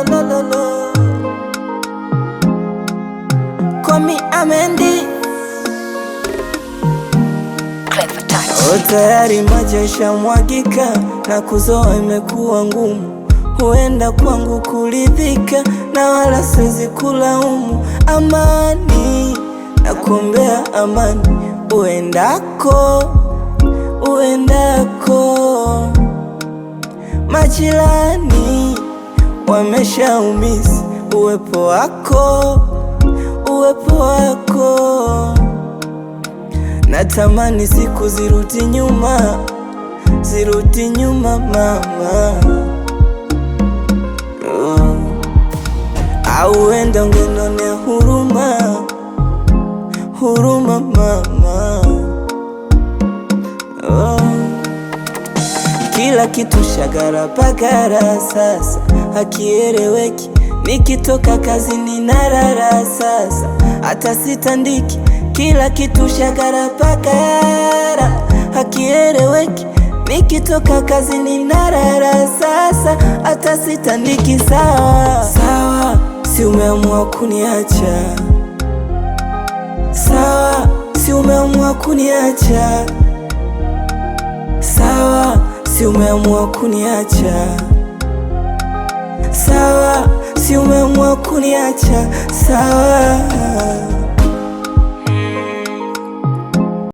lo lo lo lo. Call me Amendi. Tayari maji yashamwagika na kuzoa imekuwa ngumu. Huenda kwangu kuridhika na wala siwezi kulaumu. Amani, nakuombea amani uendako, uendako. Majirani wameshaumisi uwepo wako, uwepo wako. Natamani siku zirudi nyuma, zirudi nyuma mama. Au wenda ungenionea huruma, huruma mama. Kila kitu shagara bagara sasa hakieleweki. Nikitoka kazini narara sasa hata sitandiki. Kila kitu shagara bagara hakieleweki. Nikitoka kazini narara sasa hata sitandiki. Sawa sawa, si umeamua kuniacha. Sawa, si umeamua kuniacha. Sawa, si umeamua kuniacha. Sawa, si umeamua kuniacha. Sawa.